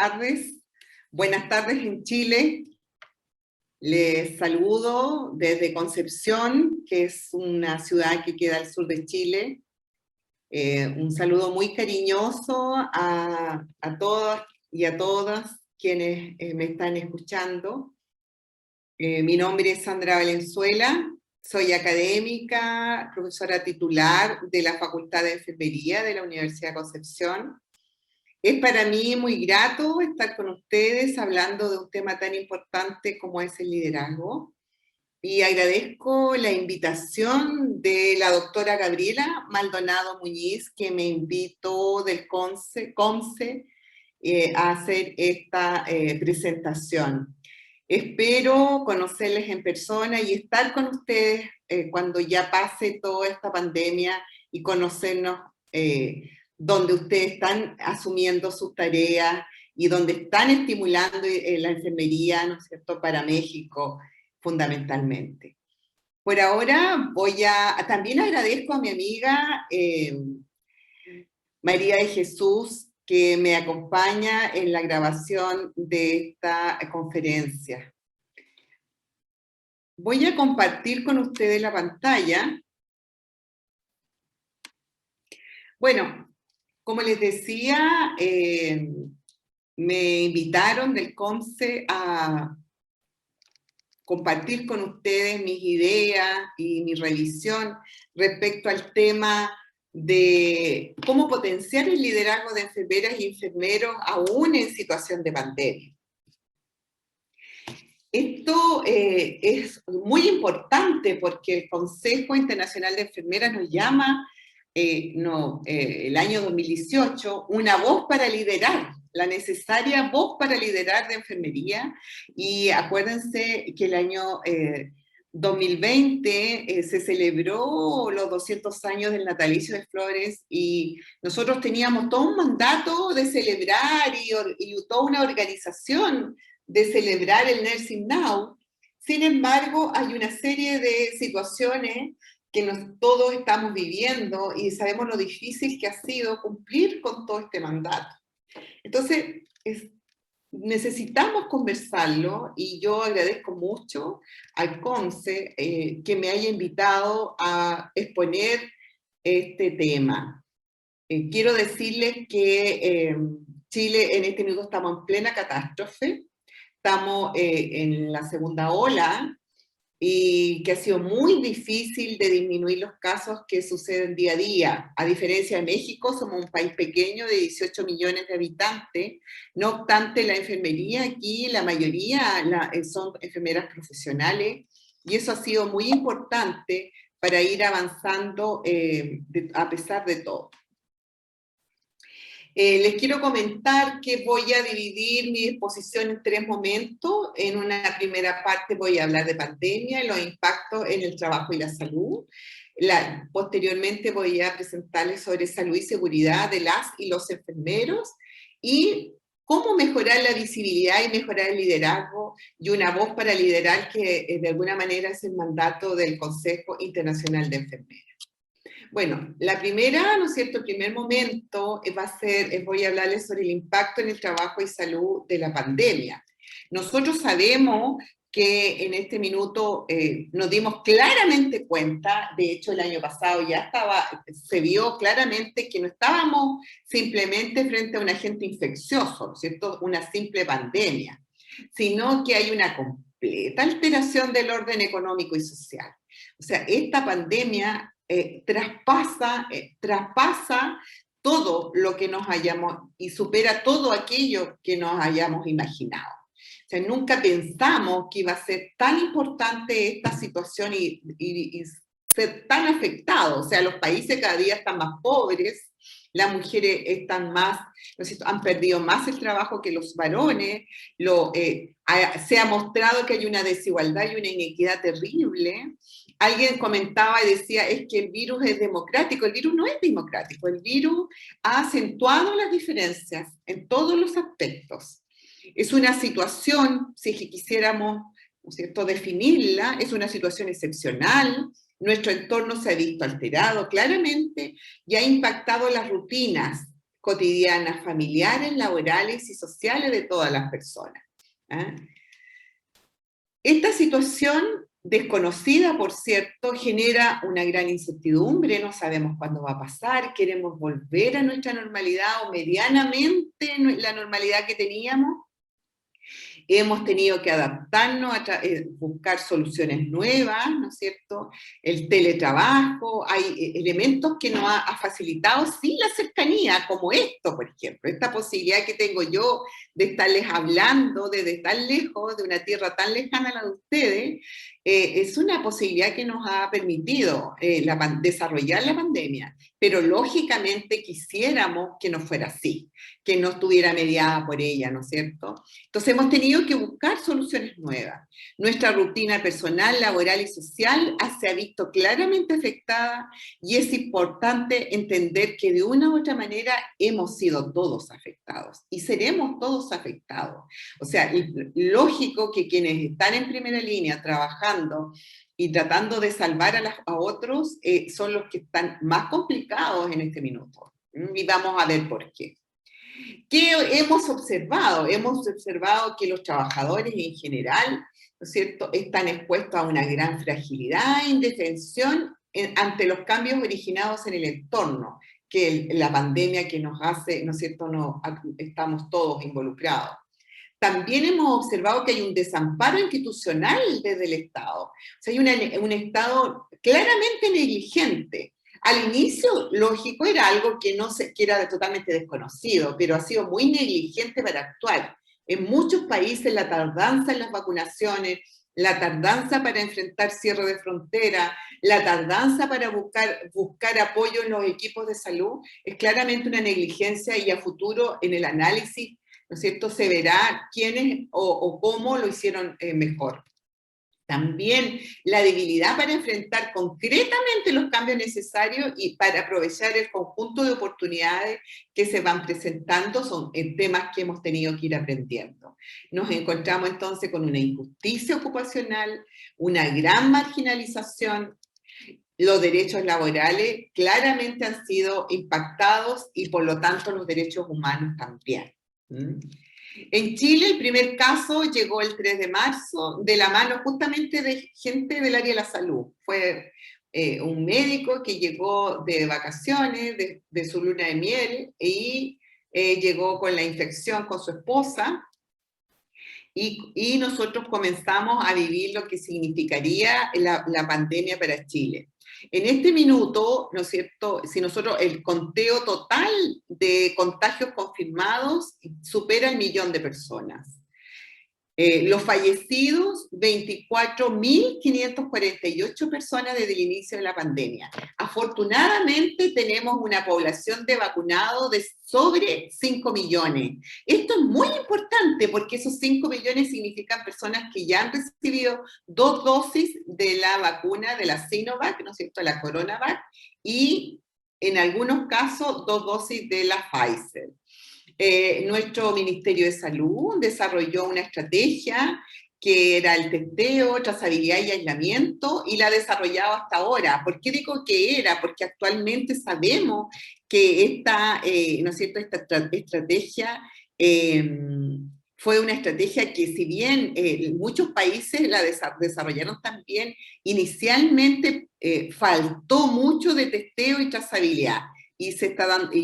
tardes. Buenas tardes en Chile. Les saludo desde Concepción, que es una ciudad que queda al sur de Chile. Un saludo muy cariñoso a todas y a todas quienes me están escuchando. Mi nombre es Sandra Valenzuela, soy académica, profesora titular de la Facultad de Enfermería de la Universidad de Concepción. Es para mí muy grato estar con ustedes hablando de un tema tan importante como es el liderazgo. Y agradezco la invitación de la doctora Gabriela Maldonado Muñiz, que me invitó del COMSE a hacer esta presentación. Espero conocerles en persona y estar con ustedes cuando ya pase toda esta pandemia y conocernos donde ustedes están asumiendo sus tareas y donde están estimulando la enfermería, ¿no es cierto?, para México, fundamentalmente. Por ahora también agradezco a mi amiga María de Jesús, que me acompaña en la grabación de esta conferencia. Voy a compartir con ustedes la pantalla. Bueno, como les decía, me invitaron del COMSE a compartir con ustedes mis ideas y mi revisión respecto al tema de cómo potenciar el liderazgo de enfermeras y enfermeros aún en situación de pandemia. Esto es muy importante porque el Consejo Internacional de Enfermeras nos llama el año 2018, una voz para liderar, la necesaria voz para liderar de enfermería. Y acuérdense que el año 2020 se celebró los 200 años del natalicio de Flores y nosotros teníamos todo un mandato de celebrar y toda una organización de celebrar el Nursing Now. Sin embargo, hay una serie de situaciones que todos estamos viviendo y sabemos lo difícil que ha sido cumplir con todo este mandato. Entonces, necesitamos conversarlo y yo agradezco mucho al CONCE que me haya invitado a exponer este tema. Quiero decirles que Chile en este minuto estamos en plena catástrofe, estamos en la segunda ola, y que ha sido muy difícil de disminuir los casos que suceden día a día. A diferencia de México, somos un país pequeño de 18 millones de habitantes, no obstante la enfermería aquí, la mayoría son enfermeras profesionales, y eso ha sido muy importante para ir avanzando a pesar de todo. Les quiero comentar que voy a dividir mi exposición en tres momentos. En una primera parte voy a hablar de pandemia y los impactos en el trabajo y la salud. Posteriormente voy a presentarles sobre salud y seguridad de las y los enfermeros y cómo mejorar la visibilidad y mejorar el liderazgo y una voz para liderar que de alguna manera es el mandato del Consejo Internacional de Enfermeras. Bueno, la primera, ¿no es cierto?, el primer momento voy a hablarles sobre el impacto en el trabajo y salud de la pandemia. Nosotros sabemos que en este minuto nos dimos claramente cuenta, de hecho el año pasado se vio claramente que no estábamos simplemente frente a un agente infeccioso, ¿no es cierto?, una simple pandemia, sino que hay una completa alteración del orden económico y social. O sea, esta pandemia traspasa todo lo que nos hayamos, y supera todo aquello que nos hayamos imaginado. O sea, nunca pensamos que iba a ser tan importante esta situación y ser tan afectados. O sea, los países cada día están más pobres, las mujeres están más, ¿no es cierto?, han perdido más el trabajo que los varones, se ha mostrado que hay una desigualdad y una inequidad terrible. Alguien comentaba y decía, es que el virus es democrático. El virus no es democrático, el virus ha acentuado las diferencias en todos los aspectos. Es una situación, si quisiéramos, ¿no es cierto?, definirla, es una situación excepcional. Nuestro entorno se ha visto alterado claramente y ha impactado las rutinas cotidianas, familiares, laborales y sociales de todas las personas. ¿Ah? Esta situación desconocida, por cierto, genera una gran incertidumbre, no sabemos cuándo va a pasar, queremos volver a nuestra normalidad o medianamente la normalidad que teníamos. Hemos tenido que adaptarnos, buscar soluciones nuevas, ¿no es cierto? El teletrabajo, hay elementos que nos ha facilitado, sí, la cercanía, como esto, por ejemplo, esta posibilidad que tengo yo de estarles hablando desde tan lejos, de una tierra tan lejana a la de ustedes, es una posibilidad que nos ha permitido desarrollar la pandemia, pero lógicamente quisiéramos que no fuera así, que no estuviera mediada por ella, ¿no es cierto? Entonces hemos tenido que buscar soluciones nuevas. Nuestra rutina personal, laboral y social se ha visto claramente afectada y es importante entender que de una u otra manera hemos sido todos afectados y seremos todos afectados. O sea, lógico que quienes están en primera línea trabajando y tratando de salvar a otros son los que están más complicados en este minuto. Y vamos a ver por qué. ¿Qué hemos observado? Hemos observado que los trabajadores en general, ¿no es cierto?, están expuestos a una gran fragilidad e indefensión ante los cambios originados en el entorno, que la pandemia que nos hace, ¿no es cierto?, estamos todos involucrados. También hemos observado que hay un desamparo institucional desde el Estado. O sea, hay un Estado claramente negligente. Al inicio, lógico, era algo que era totalmente desconocido, pero ha sido muy negligente para actuar. En muchos países la tardanza en las vacunaciones, la tardanza para enfrentar cierre de frontera, la tardanza para buscar apoyo en los equipos de salud, es claramente una negligencia y a futuro en el análisis, ¿no es cierto?, se verá quiénes o cómo lo hicieron mejor. También la debilidad para enfrentar concretamente los cambios necesarios y para aprovechar el conjunto de oportunidades que se van presentando son temas que hemos tenido que ir aprendiendo. Nos encontramos entonces con una injusticia ocupacional, una gran marginalización. Los derechos laborales claramente han sido impactados y por lo tanto los derechos humanos también. En Chile el primer caso llegó el 3 de marzo de la mano justamente de gente del área de la salud. Fue un médico que llegó de vacaciones, de su luna de miel, y llegó con la infección con su esposa, y nosotros comenzamos a vivir lo que significaría la pandemia para Chile. En este minuto, ¿no es cierto?, si nosotros el conteo total de contagios confirmados supera el 1.000.000 de personas. Los fallecidos, 24.548 personas desde el inicio de la pandemia. Afortunadamente tenemos una población de vacunados de sobre 5 millones. Esto es muy importante porque esos 5 millones significan personas que ya han recibido 2 dosis de la vacuna de la Sinovac, ¿no es cierto?, la CoronaVac, y en algunos casos 2 dosis de la Pfizer. Nuestro Ministerio de Salud desarrolló una estrategia que era el testeo, trazabilidad y aislamiento, y la ha desarrollado hasta ahora. ¿Por qué digo que era? Porque actualmente sabemos que ¿no es cierto?, esta estrategia fue una estrategia que, si bien muchos países la desarrollaron también, inicialmente faltó mucho de testeo y trazabilidad. Y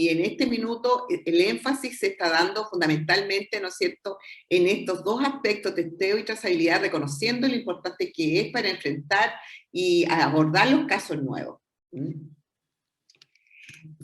en este minuto el énfasis se está dando fundamentalmente, ¿no es cierto?, en estos dos aspectos, testeo y trazabilidad, reconociendo lo importante que es para enfrentar y abordar los casos nuevos.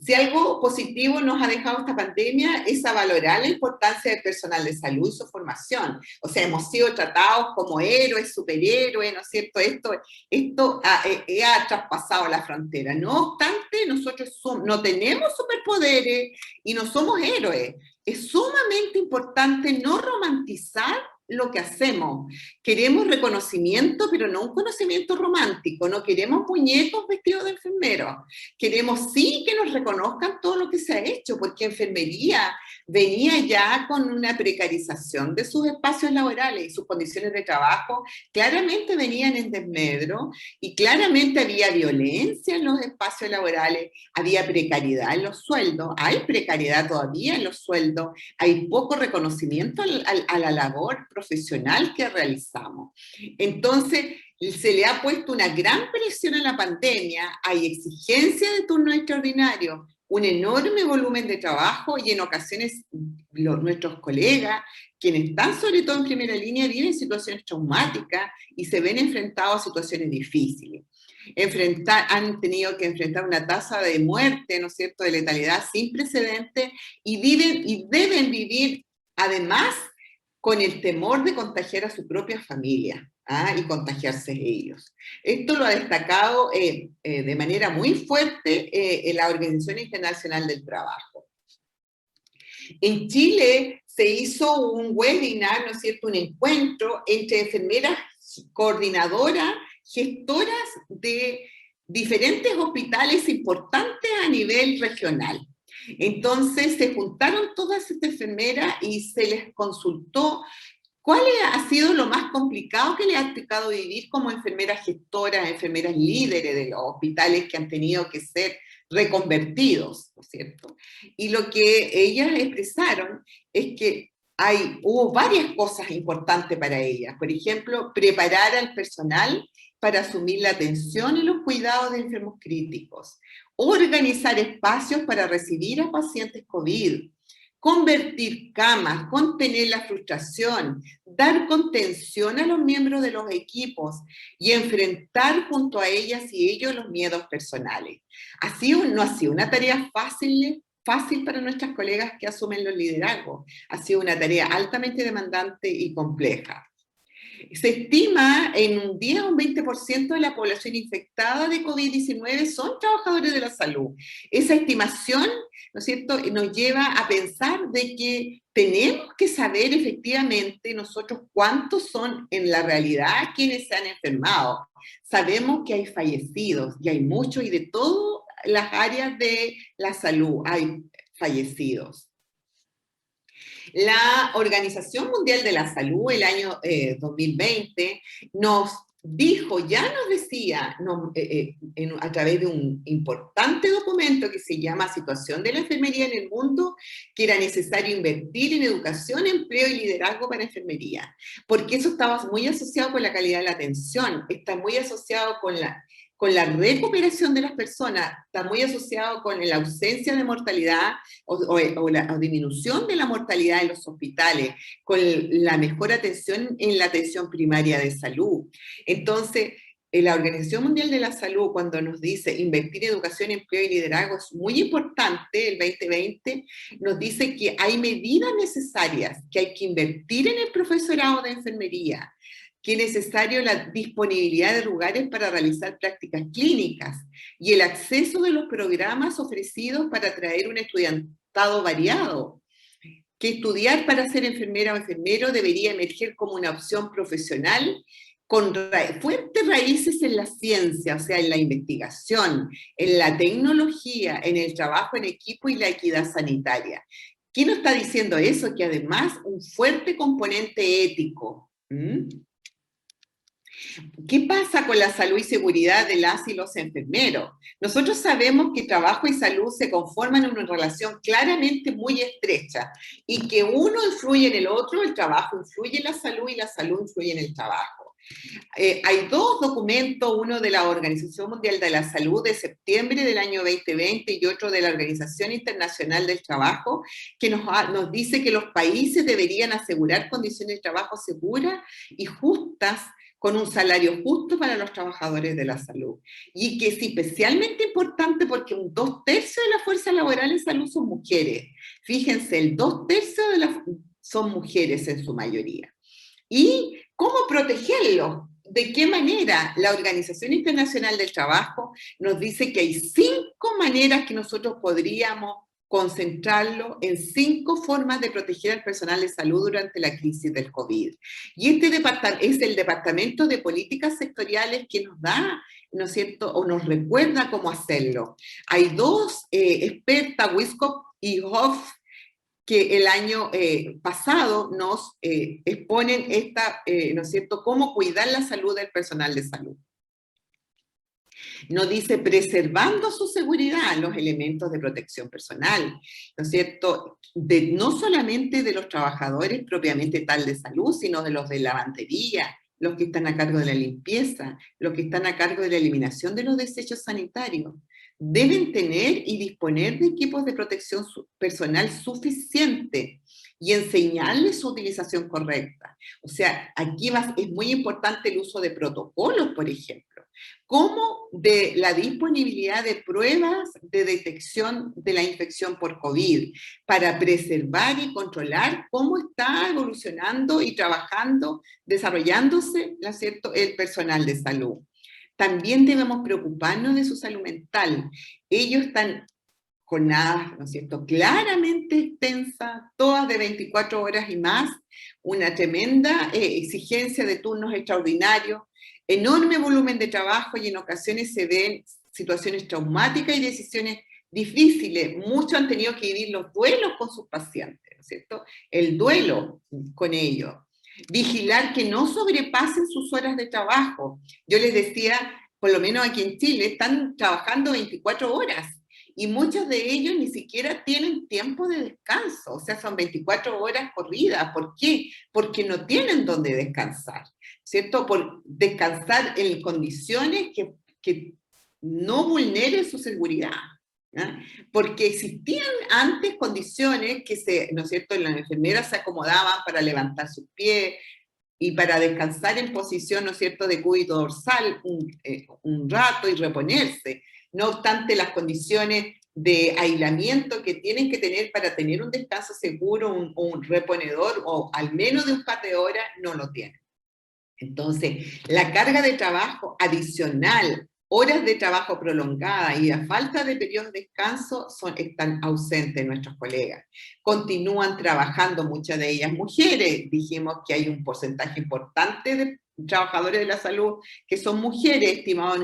Si algo positivo nos ha dejado esta pandemia es a valorar la importancia del personal de salud y su formación. O sea, hemos sido tratados como héroes, superhéroes, ¿no es cierto? Esto ha traspasado la frontera. No obstante, nosotros no tenemos superpoderes y no somos héroes. Es sumamente importante no romantizar lo que hacemos. Queremos reconocimiento, pero no un conocimiento romántico. No queremos muñecos vestidos de enfermeros. Queremos sí que nos reconozcan todo lo que se ha hecho, porque enfermería venía ya con una precarización de sus espacios laborales y sus condiciones de trabajo claramente venían en desmedro y claramente había violencia en los espacios laborales, había precariedad en los sueldos, hay precariedad todavía en los sueldos, hay poco reconocimiento a la labor profesional que realizamos. Entonces, se le ha puesto una gran presión a la pandemia, hay exigencia de turno extraordinario, un enorme volumen de trabajo y en ocasiones nuestros colegas, quienes están sobre todo en primera línea, viven situaciones traumáticas y se ven enfrentados a situaciones difíciles. Han tenido que enfrentar una tasa de muerte, ¿no es cierto?, de letalidad sin precedentes y deben vivir además con el temor de contagiar a su propia familia y contagiarse ellos. Esto lo ha destacado de manera muy fuerte en la Organización Internacional del Trabajo. En Chile se hizo un webinar, ¿no es cierto?, un encuentro entre enfermeras coordinadoras, gestoras de diferentes hospitales importantes a nivel regional. Entonces se juntaron todas estas enfermeras y se les consultó cuál ha sido lo más complicado que les ha tocado vivir como enfermeras gestoras, enfermeras líderes de los hospitales que han tenido que ser reconvertidos, ¿no es cierto? Y lo que ellas expresaron es que hubo varias cosas importantes para ellas. Por ejemplo, preparar al personal para asumir la atención y los cuidados de enfermos críticos, organizar espacios para recibir a pacientes COVID, convertir camas, contener la frustración, dar contención a los miembros de los equipos y enfrentar junto a ellas y ellos los miedos personales. No ha sido una tarea fácil para nuestras colegas que asumen los liderazgos. Ha sido una tarea altamente demandante y compleja. Se estima en un 10 o un 20% de la población infectada de COVID-19 son trabajadores de la salud. Esa estimación, ¿no es cierto?, nos lleva a pensar de que tenemos que saber efectivamente nosotros cuántos son en la realidad quienes se han enfermado. Sabemos que hay fallecidos, y hay muchos, y de todas las áreas de la salud hay fallecidos. La Organización Mundial de la Salud el año 2020 nos decía a través de un importante documento que se llama Situación de la Enfermería en el Mundo, que era necesario invertir en educación, empleo y liderazgo para enfermería, porque eso estaba muy asociado con la calidad de la atención, está muy asociado con la recuperación de las personas, está muy asociado con la ausencia de mortalidad o disminución de la mortalidad en los hospitales, con la mejor atención en la atención primaria de salud. Entonces, la Organización Mundial de la Salud, cuando nos dice invertir en educación, empleo y liderazgo, es muy importante. El 2020 nos dice que hay medidas necesarias, que hay que invertir en el profesorado de enfermería, que es necesario la disponibilidad de lugares para realizar prácticas clínicas y el acceso de los programas ofrecidos para atraer un estudiantado variado, que estudiar para ser enfermera o enfermero debería emerger como una opción profesional con fuertes raíces en la ciencia, o sea, en la investigación, en la tecnología, en el trabajo en equipo y la equidad sanitaria. ¿Quién nos está diciendo eso? Que además un fuerte componente ético. ¿Qué pasa con la salud y seguridad de las y los enfermeros? Nosotros sabemos que trabajo y salud se conforman en una relación claramente muy estrecha y que uno influye en el otro, el trabajo influye en la salud y la salud influye en el trabajo. Hay dos documentos, uno de la Organización Mundial de la Salud de septiembre del año 2020 y otro de la Organización Internacional del Trabajo, que nos dice que los países deberían asegurar condiciones de trabajo seguras y justas, con un salario justo para los trabajadores de la salud. Y que es especialmente importante porque un 2/3 de la fuerza laboral en salud son mujeres. Fíjense, el 2/3 son mujeres en su mayoría. ¿Y cómo protegerlos? ¿De qué manera? La Organización Internacional del Trabajo nos dice que hay 5 maneras que nosotros podríamos concentrarlo en 5 formas de proteger al personal de salud durante la crisis del COVID. Y este departamento es el Departamento de Políticas Sectoriales que nos da, ¿no es cierto?, o nos recuerda cómo hacerlo. Hay 2 expertas, Wiskop y Hoff, que el año pasado nos exponen ¿no es cierto?, cómo cuidar la salud del personal de salud. Nos dice preservando su seguridad, los elementos de protección personal, ¿no es cierto? No solamente de los trabajadores propiamente tal de salud, sino de los de lavandería, los que están a cargo de la limpieza, los que están a cargo de la eliminación de los desechos sanitarios. Deben tener y disponer de equipos de protección personal suficiente y enseñarles su utilización correcta. O sea, aquí es muy importante el uso de protocolos, por ejemplo, como de la disponibilidad de pruebas de detección de la infección por COVID, para preservar y controlar cómo está evolucionando y trabajando, desarrollándose, ¿no es cierto?, el personal de salud. También debemos preocuparnos de su salud mental. Ellos están jornadas, ¿no es cierto?, claramente extensas, todas de 24 horas y más, una tremenda exigencia de turnos extraordinarios, enorme volumen de trabajo y en ocasiones se ven situaciones traumáticas y decisiones difíciles. Muchos han tenido que vivir los duelos con sus pacientes, ¿no es cierto?, el duelo con ellos. Vigilar que no sobrepasen sus horas de trabajo. Yo les decía, por lo menos aquí en Chile, están trabajando 24 horas. Y muchos de ellos ni siquiera tienen tiempo de descanso, o sea, son 24 horas corridas. ¿Por qué? Porque no tienen dónde descansar, ¿cierto? Por descansar en condiciones que no vulneren su seguridad, ¿ya? Porque existían antes condiciones que ¿no es cierto?, las enfermeras se acomodaban para levantar sus pies y para descansar en posición, ¿no es cierto?, de cúbito dorsal un rato y reponerse. No obstante, las condiciones de aislamiento que tienen que tener para tener un descanso seguro, un reponedor, o al menos de un par de horas, no lo tienen. Entonces, la carga de trabajo adicional, horas de trabajo prolongada y la falta de periodos de descanso están ausentes nuestros colegas. Continúan trabajando muchas de ellas mujeres. Dijimos que hay un porcentaje importante de trabajadores de la salud que son mujeres, estimado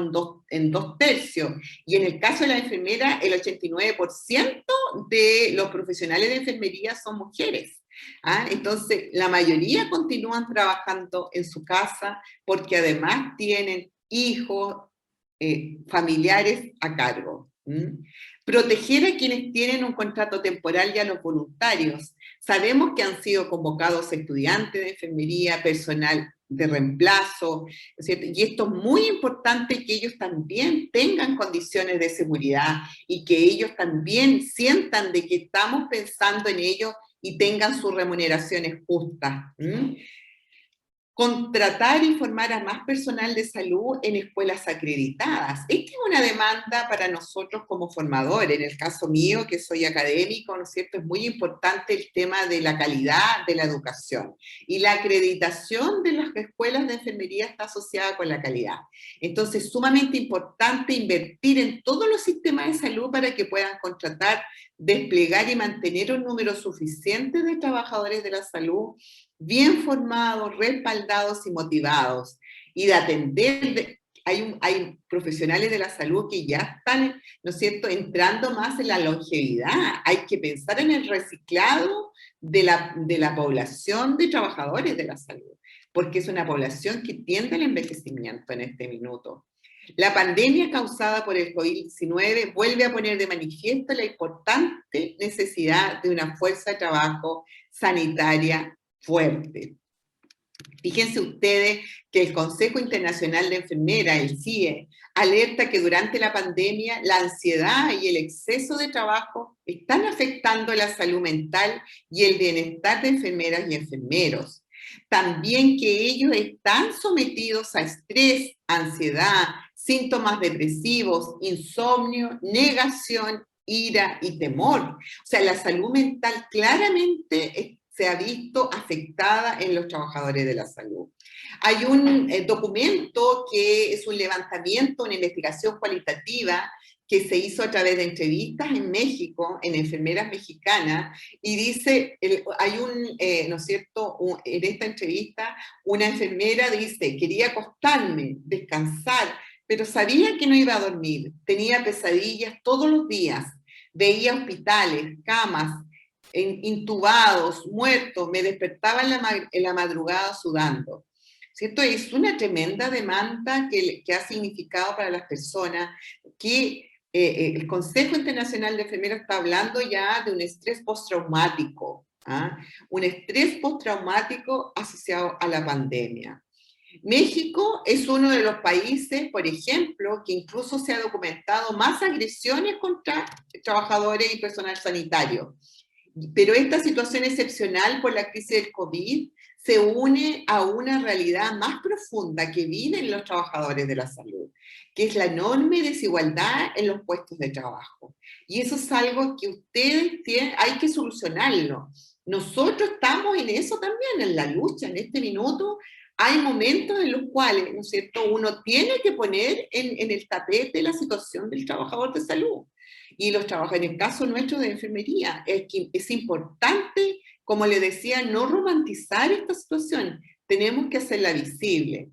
en 2/3. Y en el caso de la enfermera, el 89% de los profesionales de enfermería son mujeres. Entonces, la mayoría continúan trabajando en su casa porque además tienen hijos, familiares a cargo. Proteger a quienes tienen un contrato temporal y a los voluntarios. Sabemos que han sido convocados estudiantes de enfermería, personal de reemplazo, ¿cierto? Y esto es muy importante, que ellos también tengan condiciones de seguridad y que ellos también sientan de que estamos pensando en ellos y tengan sus remuneraciones justas. Contratar y formar a más personal de salud en escuelas acreditadas. Esta es una demanda para nosotros como formadores. En el caso mío, que soy académico, ¿no es cierto?, es muy importante el tema de la calidad de la educación. Y la acreditación de las escuelas de enfermería está asociada con la calidad. Entonces, es sumamente importante invertir en todos los sistemas de salud para que puedan contratar, desplegar y mantener un número suficiente de trabajadores de la salud bien formados, respaldados y motivados, y de atender. Hay profesionales de la salud que ya están, ¿no es cierto?, entrando más en la longevidad. Hay que pensar en el reciclado de la población de trabajadores de la salud, porque es una población que tiende al envejecimiento en este minuto. La pandemia causada por el COVID-19 vuelve a poner de manifiesto la importante necesidad de una fuerza de trabajo sanitaria fuerte. Fíjense ustedes que el Consejo Internacional de Enfermeras, el CIE, alerta que durante la pandemia la ansiedad y el exceso de trabajo están afectando la salud mental y el bienestar de enfermeras y enfermeros. También que ellos están sometidos a estrés, ansiedad, síntomas depresivos, insomnio, negación, ira y temor. O sea, la salud mental claramente se ha visto afectada en los trabajadores de la salud. Hay un documento que es un levantamiento, una investigación cualitativa que se hizo a través de entrevistas en México, en enfermeras mexicanas, y dice, hay ¿no es cierto?, en esta entrevista, una enfermera dice, quería acostarme, descansar, pero sabía que no iba a dormir, tenía pesadillas todos los días, veía hospitales, camas, intubados, muertos, me despertaba en la madrugada sudando. ¿Cierto? Es una tremenda demanda que ha significado para las personas que el Consejo Internacional de Enfermeros está hablando ya de un estrés postraumático, ¿ah? Un estrés postraumático asociado a la pandemia. México es uno de los países, por ejemplo, que incluso se ha documentado más agresiones contra trabajadores y personal sanitario. Pero esta situación excepcional por la crisis del COVID se une a una realidad más profunda que viven los trabajadores de la salud, que es la enorme desigualdad en los puestos de trabajo. Y eso es algo que ustedes tienen, hay que solucionarlo. Nosotros estamos en eso también, en la lucha, en este minuto. Hay momentos en los cuales, ¿no es cierto?, uno tiene que poner en el tapete la situación del trabajador de salud. Y los trabajadores, en el caso nuestro de enfermería, es importante, como le decía, no romantizar esta situación, tenemos que hacerla visible.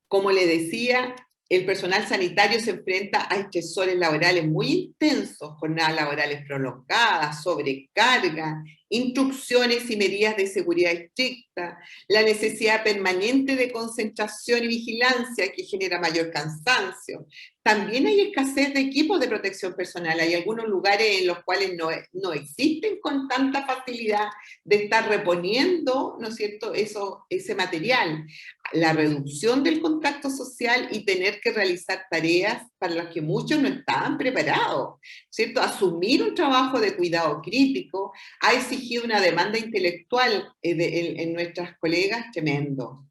Como le decía, el personal sanitario se enfrenta a estresores laborales muy intensos, jornadas laborales prolongadas, sobrecarga, instrucciones y medidas de seguridad estrictas, la necesidad permanente de concentración y vigilancia que genera mayor cansancio. También hay escasez de equipos de protección personal. Hay algunos lugares en los cuales no existen con tanta facilidad de estar reponiendo, ¿no es cierto?, ese material. La reducción del contacto social y tener que realizar tareas para las que muchos no estaban preparados, ¿cierto? Asumir un trabajo de cuidado crítico ha exigido una demanda intelectual en nuestras colegas tremendo.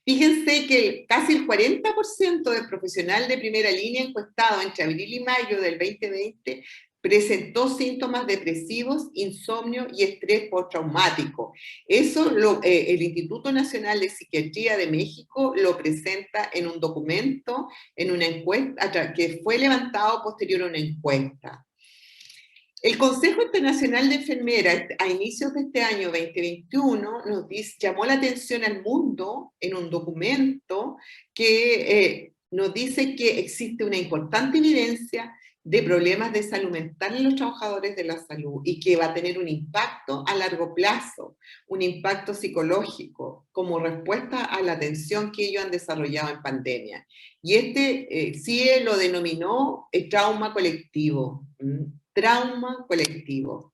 Fíjense que casi el 40% del profesional de primera línea encuestado entre abril y mayo del 2020 presentó síntomas depresivos, insomnio y estrés postraumático. Eso el Instituto Nacional de Psiquiatría de México lo presenta en un documento, en una encuesta que fue levantado posterior a una encuesta. El Consejo Internacional de Enfermeras, a inicios de este año 2021, llamó la atención al mundo en un documento que nos dice que existe una importante evidencia de problemas de salud mental en los trabajadores de la salud y que va a tener un impacto a largo plazo, un impacto psicológico como respuesta a la atención que ellos han desarrollado en pandemia. Y CIE lo denominó trauma colectivo. Trauma colectivo.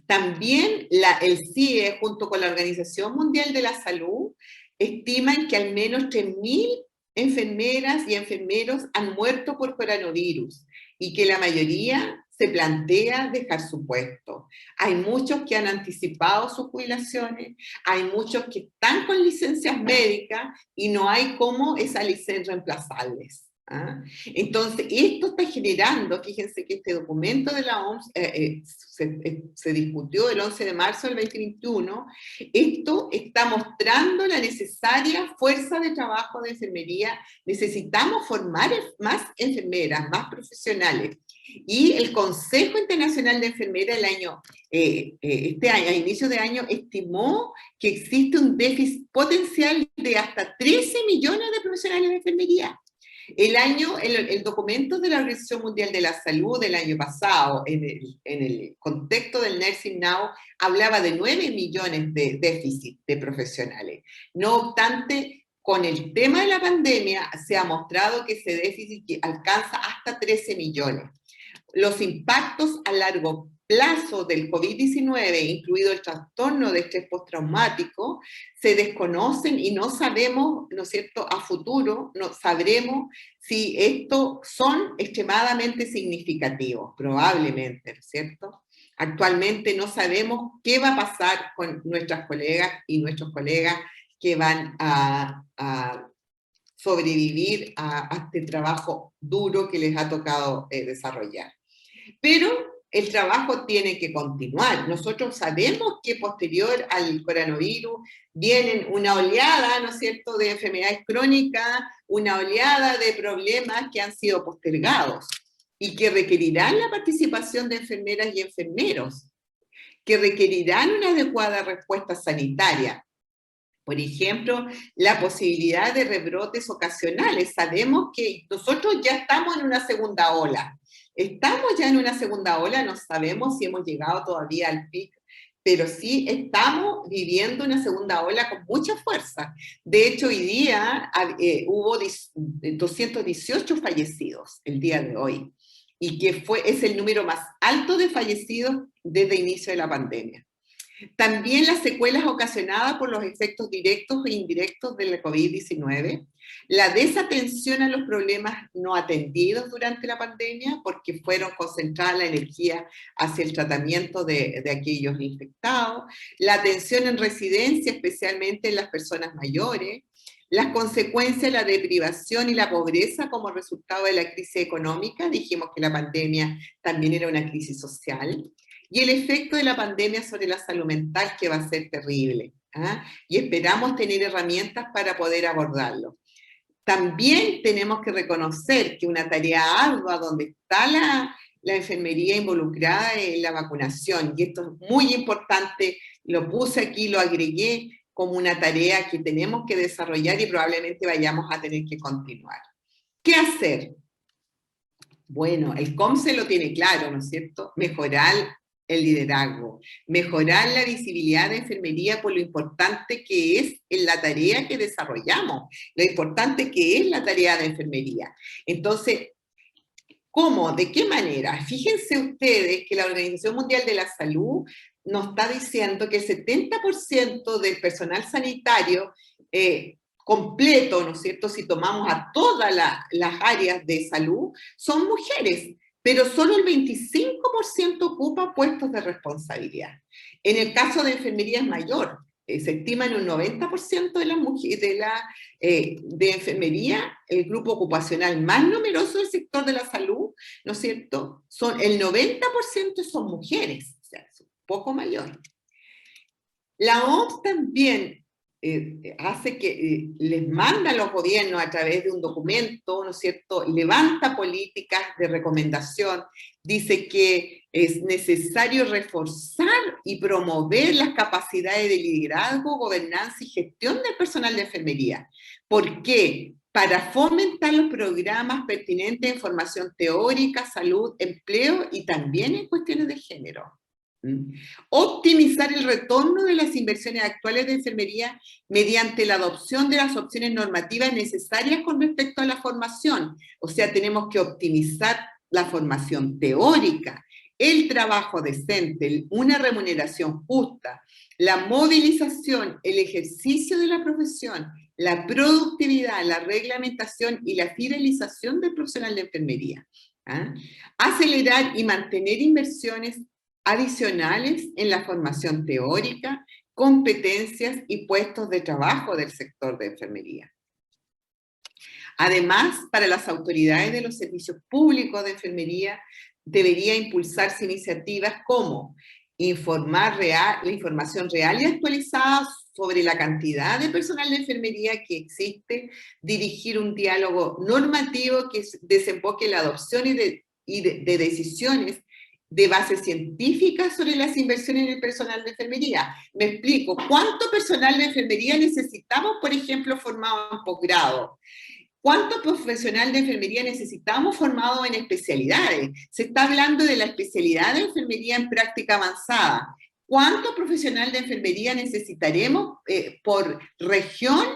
También el CIE, junto con la Organización Mundial de la Salud, estiman que al menos 3.000 enfermeras y enfermeros han muerto por coronavirus y que la mayoría se plantea dejar su puesto. Hay muchos que han anticipado sus jubilaciones, hay muchos que están con licencias médicas y no hay cómo esa licencia reemplazarles. ¿Ah? Entonces, esto está generando, fíjense que este documento de la OMS se discutió el 11 de marzo del 2021, esto está mostrando la necesaria fuerza de trabajo de enfermería, necesitamos formar más enfermeras, más profesionales, y el Consejo Internacional de Enfermeras este año, a inicio de año, estimó que existe un déficit potencial de hasta 13 millones de profesionales de enfermería. El documento de la Organización Mundial de la Salud del año pasado, en el contexto del Nursing Now, hablaba de 9 millones de déficit de profesionales. No obstante, con el tema de la pandemia, se ha mostrado que ese déficit alcanza hasta 13 millones. Los impactos a largo plazo del COVID-19, incluido el trastorno de estrés postraumático, se desconocen y no sabemos, ¿no es cierto?, a futuro no sabremos si estos son extremadamente significativos, probablemente, ¿no es cierto? Actualmente no sabemos qué va a pasar con nuestras colegas y nuestros colegas que van a sobrevivir a este trabajo duro que les ha tocado desarrollar. Pero el trabajo tiene que continuar. Nosotros sabemos que posterior al coronavirus vienen una oleada, ¿no es cierto?, de enfermedades crónicas una oleada de problemas que han sido postergados y que requerirán la participación de enfermeras y enfermeros, que requerirán una adecuada respuesta sanitaria. Por ejemplo, la posibilidad de rebrotes ocasionales. Sabemos que nosotros ya estamos en una segunda ola. Estamos ya en una segunda ola, no sabemos si hemos llegado todavía al pic, pero sí estamos viviendo una segunda ola con mucha fuerza. De hecho, hoy día hubo 218 fallecidos el día de hoy, y que es el número más alto de fallecidos desde el inicio de la pandemia. También las secuelas ocasionadas por los efectos directos e indirectos de la COVID-19, la desatención a los problemas no atendidos durante la pandemia, porque fueron concentradas la energía hacia el tratamiento de aquellos infectados, la atención en residencia, especialmente en las personas mayores, las consecuencias de la deprivación y la pobreza como resultado de la crisis económica. Dijimos que la pandemia también era una crisis social. Y el efecto de la pandemia sobre la salud mental, que va a ser terrible, ¿ah? Y esperamos tener herramientas para poder abordarlo. También tenemos que reconocer que una tarea ardua donde está la enfermería involucrada en la vacunación, y esto es muy importante, lo puse aquí, lo agregué como una tarea que tenemos que desarrollar y probablemente vayamos a tener que continuar. ¿Qué hacer? Bueno, el COMSE lo tiene claro, ¿no es cierto? Mejorar el liderazgo, mejorar la visibilidad de enfermería por lo importante que es en la tarea que desarrollamos, lo importante que es la tarea de enfermería. Entonces, ¿cómo? ¿De qué manera? Fíjense ustedes que la Organización Mundial de la Salud nos está diciendo que el 70% del personal sanitario completo, ¿no es cierto?, si tomamos a todas las áreas de salud, son mujeres, pero solo el 25% ocupa puestos de responsabilidad. En el caso de enfermería es mayor, se estima en un 90% de las mujeres de enfermería, el grupo ocupacional más numeroso del sector de la salud, ¿no es cierto?, el 90% son mujeres, o sea, es un poco mayor. La OMS también hace que les manda a los gobiernos a través de un documento, ¿no es cierto?, levanta políticas de recomendación, dice que es necesario reforzar y promover las capacidades de liderazgo, gobernanza y gestión del personal de enfermería. ¿Por qué? Para fomentar los programas pertinentes en formación teórica, salud, empleo y también en cuestiones de género. Optimizar el retorno de las inversiones actuales de enfermería mediante la adopción de las opciones normativas necesarias con respecto a la formación. O sea, tenemos que optimizar la formación teórica, el trabajo decente, una remuneración justa, la movilización, el ejercicio de la profesión, la productividad, la reglamentación y la fidelización del profesional de enfermería. ¿Ah? Acelerar y mantener inversiones adicionales en la formación teórica, competencias y puestos de trabajo del sector de enfermería. Además, para las autoridades de los servicios públicos de enfermería, debería impulsarse iniciativas como informar la información real y actualizada sobre la cantidad de personal de enfermería que existe, dirigir un diálogo normativo que desemboque en la adopción de decisiones de base científica sobre las inversiones en el personal de enfermería. Me explico, ¿cuánto personal de enfermería necesitamos, por ejemplo, formado en posgrado? ¿Cuánto profesional de enfermería necesitamos formado en especialidades? Se está hablando de la especialidad de enfermería en práctica avanzada. ¿Cuánto profesional de enfermería necesitaremos por región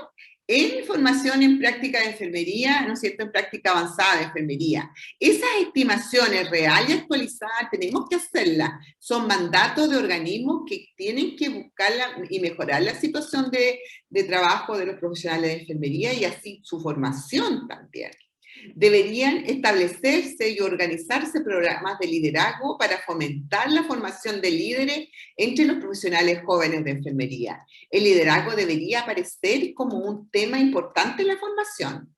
en formación en práctica de enfermería, ¿no es cierto?, en práctica avanzada de enfermería? Esas estimaciones reales y actualizadas tenemos que hacerlas. Son mandatos de organismos que tienen que buscar y mejorar la situación de trabajo de los profesionales de enfermería y así su formación también. Deberían establecerse y organizarse programas de liderazgo para fomentar la formación de líderes entre los profesionales jóvenes de enfermería. El liderazgo debería aparecer como un tema importante en la formación.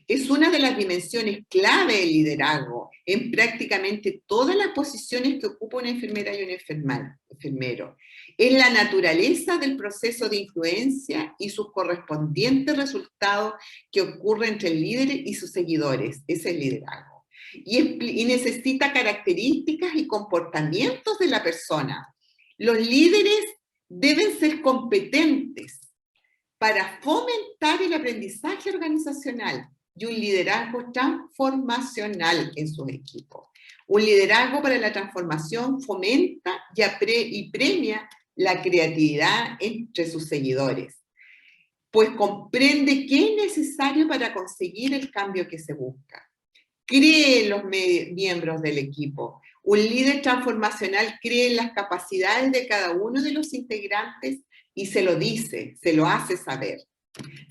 Es una de las dimensiones clave del liderazgo en prácticamente todas las posiciones que ocupa una enfermera y un enfermero. Es la naturaleza del proceso de influencia y sus correspondientes resultados que ocurre entre el líder y sus seguidores. Ese es el liderazgo. Y necesita características y comportamientos de la persona. Los líderes deben ser competentes para fomentar el aprendizaje organizacional y un liderazgo transformacional en sus equipos. Un liderazgo para la transformación fomenta y premia la creatividad entre sus seguidores, pues comprende qué es necesario para conseguir el cambio que se busca. Cree en los miembros del equipo. Un líder transformacional cree en las capacidades de cada uno de los integrantes y se lo dice, se lo hace saber,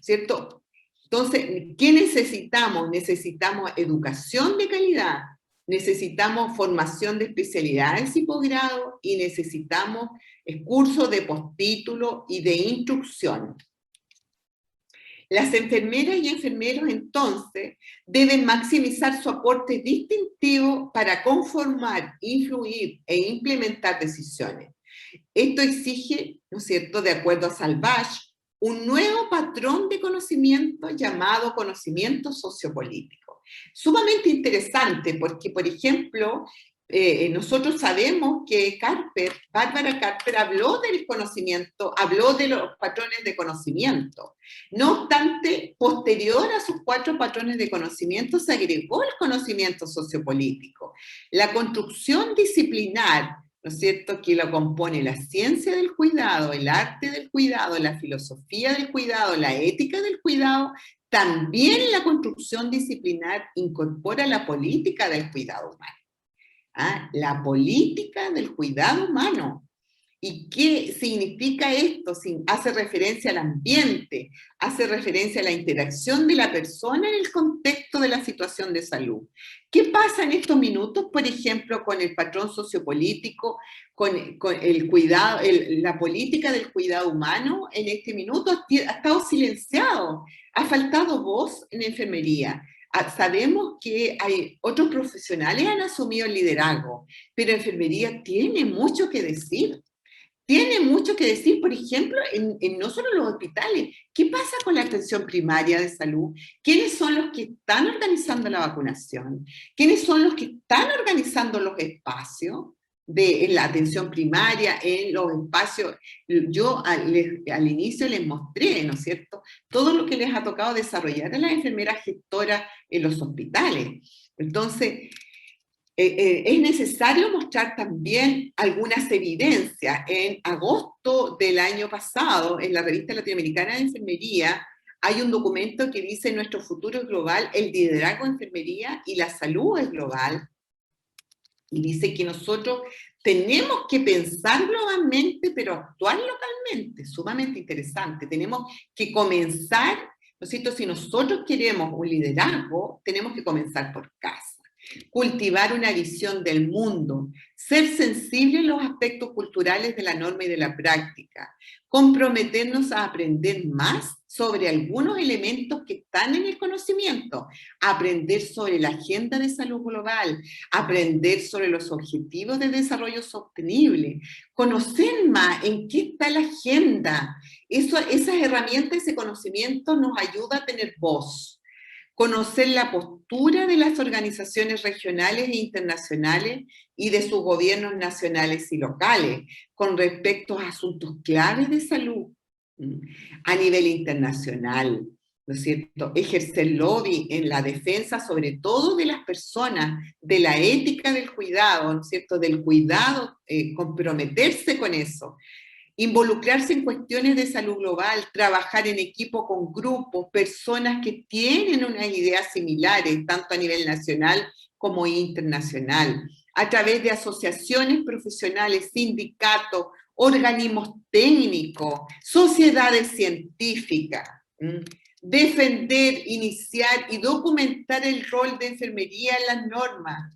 ¿cierto? Entonces, ¿qué necesitamos? Necesitamos educación de calidad, necesitamos formación de especialidades y posgrado y necesitamos cursos de postítulo y de instrucción. Las enfermeras y enfermeros, entonces, deben maximizar su aporte distintivo para conformar, influir e implementar decisiones. Esto exige, ¿no es cierto?, de acuerdo a Salvage, un nuevo patrón de conocimiento llamado conocimiento sociopolítico. Sumamente interesante porque, por ejemplo, nosotros sabemos que Bárbara Carper habló del conocimiento, habló de los patrones de conocimiento. No obstante, posterior a sus 4 patrones de conocimiento se agregó el conocimiento sociopolítico. La construcción disciplinar, ¿no es cierto?, que lo compone la ciencia del cuidado, el arte del cuidado, la filosofía del cuidado, la ética del cuidado. También la construcción disciplinar incorpora la política del cuidado humano. ¿Ah? La política del cuidado humano. ¿Y qué significa esto? Hace referencia al ambiente, hace referencia a la interacción de la persona en el contexto de la situación de salud. ¿Qué pasa en estos minutos, por ejemplo, con el patrón sociopolítico, con el cuidado, la política del cuidado humano? En este minuto ha estado silenciado, ha faltado voz en enfermería. Sabemos que hay otros profesionales han asumido el liderazgo, pero enfermería tiene mucho que decir. Tiene mucho que decir, por ejemplo, en no solo los hospitales. ¿Qué pasa con la atención primaria de salud? ¿Quiénes son los que están organizando la vacunación? ¿Quiénes son los que están organizando los espacios de la atención primaria, en los espacios? Yo al inicio les mostré, ¿no es cierto?, todo lo que les ha tocado desarrollar a las enfermeras gestoras en los hospitales. Entonces, es necesario mostrar también algunas evidencias. En agosto del año pasado, en la revista latinoamericana de enfermería, hay un documento que dice: nuestro futuro es global, el liderazgo en enfermería y la salud es global. Y dice que nosotros tenemos que pensar globalmente, pero actuar localmente. Sumamente interesante. Tenemos que comenzar, ¿no es cierto? Si nosotros queremos un liderazgo, tenemos que comenzar por casa. Cultivar una visión del mundo, ser sensible a los aspectos culturales de la norma y de la práctica, comprometernos a aprender más sobre algunos elementos que están en el conocimiento, aprender sobre la agenda de salud global, aprender sobre los objetivos de desarrollo sostenible, conocer más en qué está la agenda. Esas herramientas, ese conocimiento nos ayuda a tener voz. Conocer la postura de las organizaciones regionales e internacionales y de sus gobiernos nacionales y locales con respecto a asuntos claves de salud a nivel internacional, ¿no es cierto? Ejercer lobby en la defensa, sobre todo de las personas, de la ética del cuidado, ¿no es cierto?, del cuidado, comprometerse con eso. Involucrarse en cuestiones de salud global, trabajar en equipo con grupos, personas que tienen unas ideas similares, tanto a nivel nacional como internacional, a través de asociaciones profesionales, sindicatos, organismos técnicos, sociedades científicas. Defender, iniciar y documentar el rol de enfermería en las normas.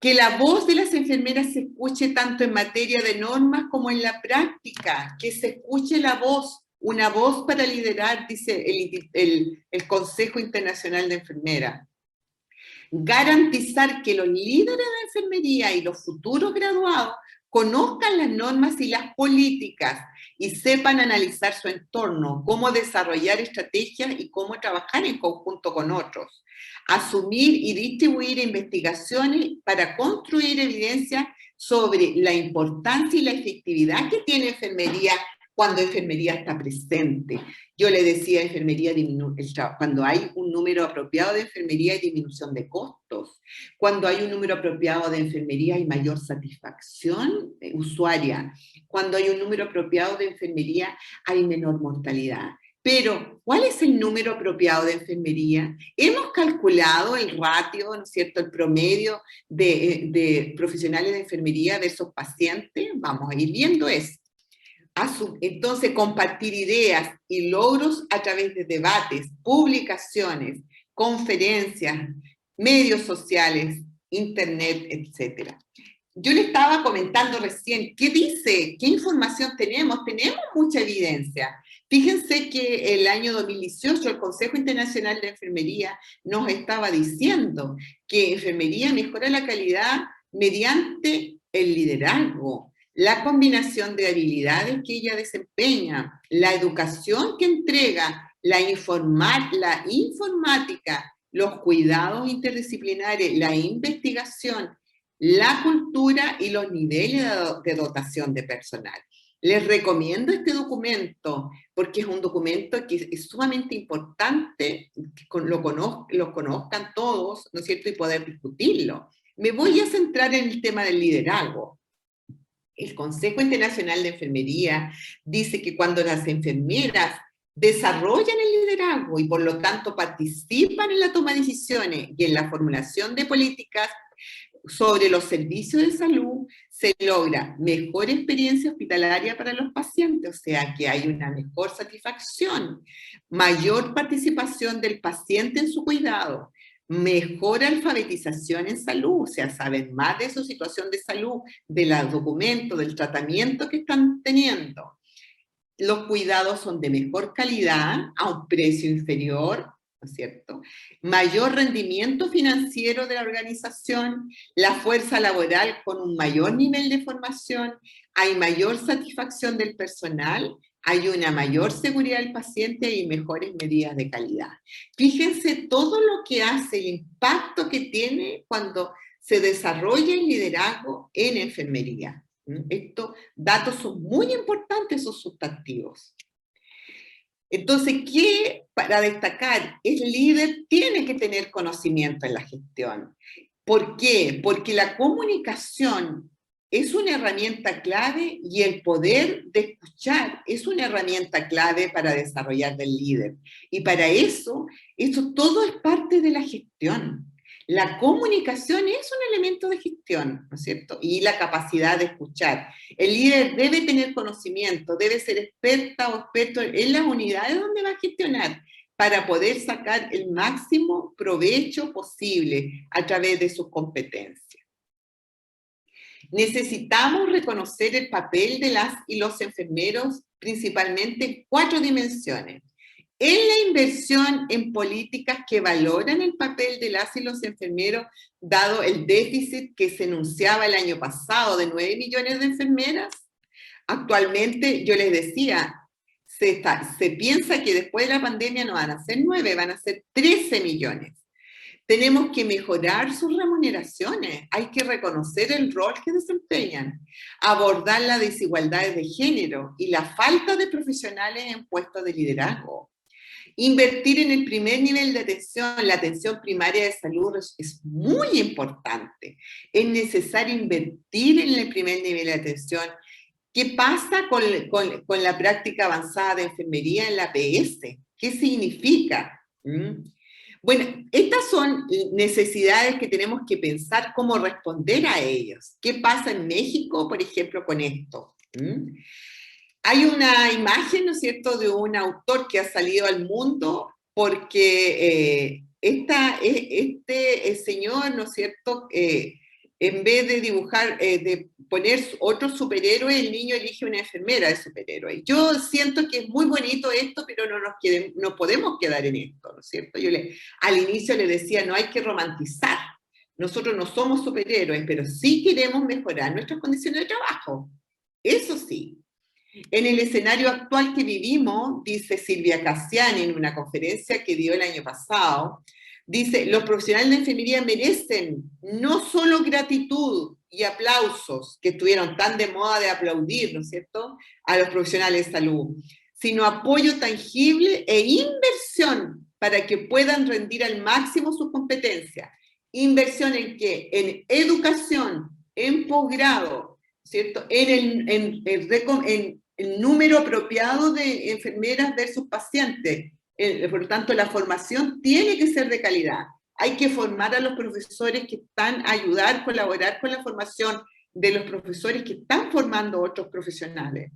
Que la voz de las enfermeras se escuche tanto en materia de normas como en la práctica, que se escuche la voz, una voz para liderar, dice el Consejo Internacional de Enfermeras. Garantizar que los líderes de enfermería y los futuros graduados conozcan las normas y las políticas y sepan analizar su entorno, cómo desarrollar estrategias y cómo trabajar en conjunto con otros. Asumir y distribuir investigaciones para construir evidencia sobre la importancia y la efectividad que tiene enfermería cuando enfermería está presente. Yo le decía, enfermería cuando hay un número apropiado de enfermería hay disminución de costos. Cuando hay un número apropiado de enfermería hay mayor satisfacción usuaria. Cuando hay un número apropiado de enfermería hay menor mortalidad. Pero, ¿cuál es el número apropiado de enfermería? Hemos calculado el ratio, ¿no es cierto?, el promedio de profesionales de enfermería versus pacientes. Vamos a ir viendo eso. Entonces, compartir ideas y logros a través de debates, publicaciones, conferencias, medios sociales, internet, etc. Yo le estaba comentando recién, ¿qué dice? ¿Qué información tenemos? Tenemos mucha evidencia. Fíjense que el año 2018 el Consejo Internacional de Enfermería nos estaba diciendo que enfermería mejora la calidad mediante el liderazgo, la combinación de habilidades que ella desempeña, la educación que entrega, la informática, los cuidados interdisciplinares, la investigación, la cultura y los niveles de dotación de personal. Les recomiendo este documento porque es un documento que es sumamente importante que lo conozcan todos, ¿no es cierto?, y poder discutirlo. Me voy a centrar en el tema del liderazgo. El Consejo Internacional de Enfermería dice que cuando las enfermeras desarrollan el liderazgo y por lo tanto participan en la toma de decisiones y en la formulación de políticas sobre los servicios de salud, se logra mejor experiencia hospitalaria para los pacientes, o sea que hay una mejor satisfacción, mayor participación del paciente en su cuidado, mejor alfabetización en salud, o sea, saben más de su situación de salud, de los documentos, del tratamiento que están teniendo. Los cuidados son de mejor calidad, a un precio inferior, ¿no es cierto? Mayor rendimiento financiero de la organización, la fuerza laboral con un mayor nivel de formación, hay mayor satisfacción del personal, hay una mayor seguridad del paciente y mejores medidas de calidad. Fíjense todo lo que hace, el impacto que tiene cuando se desarrolla el liderazgo en enfermería. Estos datos son muy importantes, esos sustantivos. Entonces, ¿qué para destacar? El líder tiene que tener conocimiento en la gestión. ¿Por qué? Porque la comunicación es una herramienta clave y el poder de escuchar es una herramienta clave para desarrollar del líder. Y para eso todo es parte de la gestión. La comunicación es un elemento de gestión, ¿no es cierto? Y la capacidad de escuchar. El líder debe tener conocimiento, debe ser experta o experto en las unidades donde va a gestionar para poder sacar el máximo provecho posible a través de sus competencias. Necesitamos reconocer el papel de las y los enfermeros principalmente en 4 dimensiones. En la inversión en políticas que valoran el papel de las y los enfermeros, dado el déficit que se enunciaba el año pasado de 9 millones de enfermeras, actualmente, yo les decía, se piensa que después de la pandemia no van a ser 9, van a ser 13 millones. Tenemos que mejorar sus remuneraciones, hay que reconocer el rol que desempeñan, abordar las desigualdades de género y la falta de profesionales en puestos de liderazgo. Invertir en el primer nivel de atención, la atención primaria de salud es muy importante. Es necesario invertir en el primer nivel de atención. ¿Qué pasa con la práctica avanzada de enfermería en la PS? ¿Qué significa? Bueno, estas son necesidades que tenemos que pensar cómo responder a ellas. ¿Qué pasa en México, por ejemplo, con esto? Hay una imagen, ¿no es cierto?, de un autor que ha salido al mundo porque este señor, ¿no es cierto?, en vez de dibujar, de poner otro superhéroe, el niño elige una enfermera de superhéroe. Yo siento que es muy bonito esto, pero no podemos quedar en esto, ¿no es cierto? Al inicio le decía, no hay que romantizar. Nosotros no somos superhéroes, pero sí queremos mejorar nuestras condiciones de trabajo. Eso sí. En el escenario actual que vivimos, dice Silvia Cassiani en una conferencia que dio el año pasado, dice, los profesionales de enfermería merecen no solo gratitud y aplausos, que estuvieron tan de moda de aplaudir, ¿no es cierto?, a los profesionales de salud, sino apoyo tangible e inversión para que puedan rendir al máximo sus competencias. ¿Inversión en qué? En educación, en posgrado, ¿cierto? En el número apropiado de enfermeras versus pacientes. Por lo tanto, la formación tiene que ser de calidad. Hay que formar a los profesores que están a ayudar, colaborar con la formación de los profesores que están formando a otros profesionales.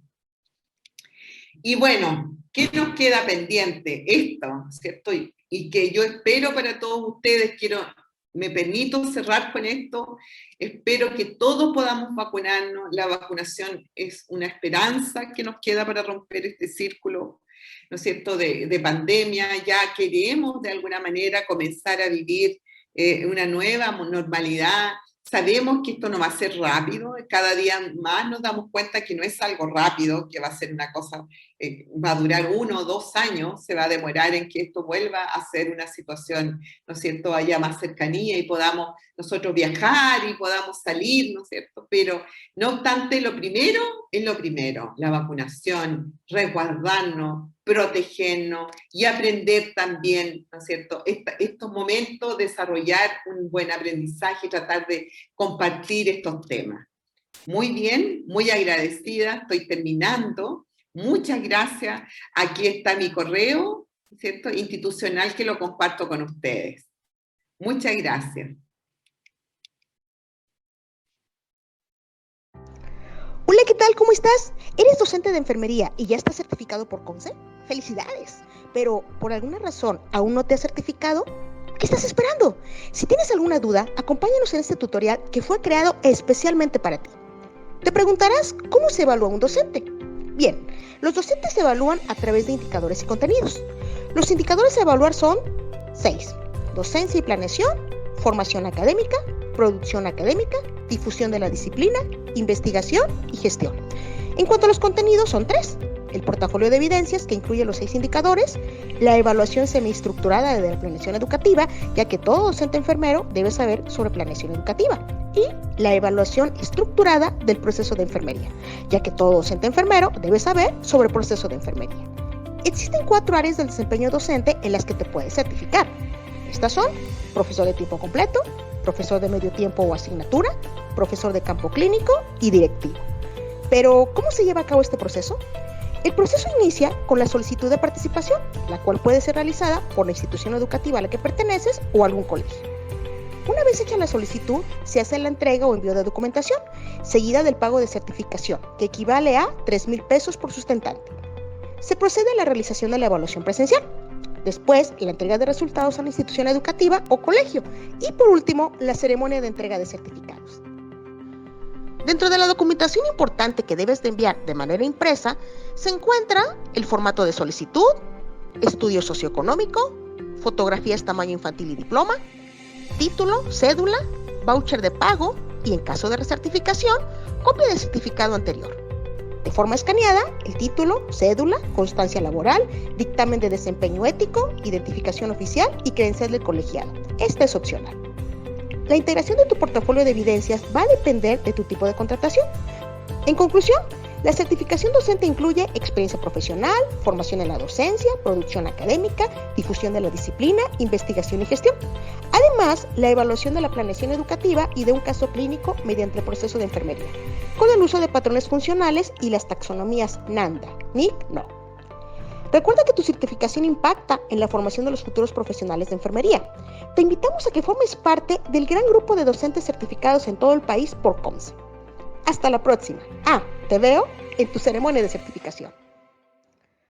Y bueno, ¿qué nos queda pendiente? Esto, ¿cierto? Y que yo espero para todos ustedes, me permito cerrar con esto, espero que todos podamos vacunarnos, la vacunación es una esperanza que nos queda para romper este círculo, ¿no es cierto?, de pandemia. Ya queremos de alguna manera comenzar a vivir una nueva normalidad. Sabemos que esto no va a ser rápido, cada día más nos damos cuenta que no es algo rápido, que va a ser una cosa, va a durar 1 o 2 años, se va a demorar en que esto vuelva a ser una situación, ¿no es cierto?, haya más cercanía y podamos nosotros viajar y podamos salir, ¿no es cierto? Pero no obstante, lo primero es lo primero, la vacunación, resguardarnos, protegernos y aprender también, ¿no es cierto?, estos momentos, desarrollar un buen aprendizaje y tratar de compartir estos temas. Muy bien, muy agradecida, estoy terminando. Muchas gracias. Aquí está mi correo, ¿cierto?, institucional, que lo comparto con ustedes. Muchas gracias. Hola, ¿qué tal? ¿Cómo estás? ¿Eres docente de enfermería y ya estás certificado por CONCE? ¡Felicidades! Pero, por alguna razón, ¿aún no te has certificado? ¿Qué estás esperando? Si tienes alguna duda, acompáñanos en este tutorial que fue creado especialmente para ti. Te preguntarás, ¿cómo se evalúa un docente? Bien, los docentes se evalúan a través de indicadores y contenidos. Los indicadores a evaluar son 6. Docencia y planeación, formación académica, producción académica, difusión de la disciplina, investigación y gestión. En cuanto a los contenidos, son 3. El portafolio de evidencias, que incluye los 6 indicadores, la evaluación semiestructurada de la planeación educativa, ya que todo docente enfermero debe saber sobre planeación educativa, y la evaluación estructurada del proceso de enfermería, ya que todo docente enfermero debe saber sobre el proceso de enfermería. Existen 4 áreas del desempeño docente en las que te puedes certificar. Estas son profesor de tiempo completo, profesor de medio tiempo o asignatura, profesor de campo clínico y directivo. Pero, ¿cómo se lleva a cabo este proceso? El proceso inicia con la solicitud de participación, la cual puede ser realizada por la institución educativa a la que perteneces o algún colegio. Una vez hecha la solicitud, se hace la entrega o envío de documentación, seguida del pago de certificación, que equivale a 3,000 pesos por sustentante. Se procede a la realización de la evaluación presencial. Después, la entrega de resultados a la institución educativa o colegio. Y por último, la ceremonia de entrega de certificados. Dentro de la documentación importante que debes de enviar de manera impresa, se encuentra el formato de solicitud, estudio socioeconómico, fotografías tamaño infantil y diploma, título, cédula, voucher de pago y, en caso de recertificación, copia del certificado anterior. De forma escaneada, el título, cédula, constancia laboral, dictamen de desempeño ético, identificación oficial y credencial del colegiado. Esta es opcional. La integración de tu portafolio de evidencias va a depender de tu tipo de contratación. En conclusión, la certificación docente incluye experiencia profesional, formación en la docencia, producción académica, difusión de la disciplina, investigación y gestión. Además, la evaluación de la planeación educativa y de un caso clínico mediante el proceso de enfermería, con el uso de patrones funcionales y las taxonomías NANDA, NIC, NO. Recuerda que tu certificación impacta en la formación de los futuros profesionales de enfermería. Te invitamos a que formes parte del gran grupo de docentes certificados en todo el país por CONCE. Hasta la próxima. Te veo en tu ceremonia de certificación.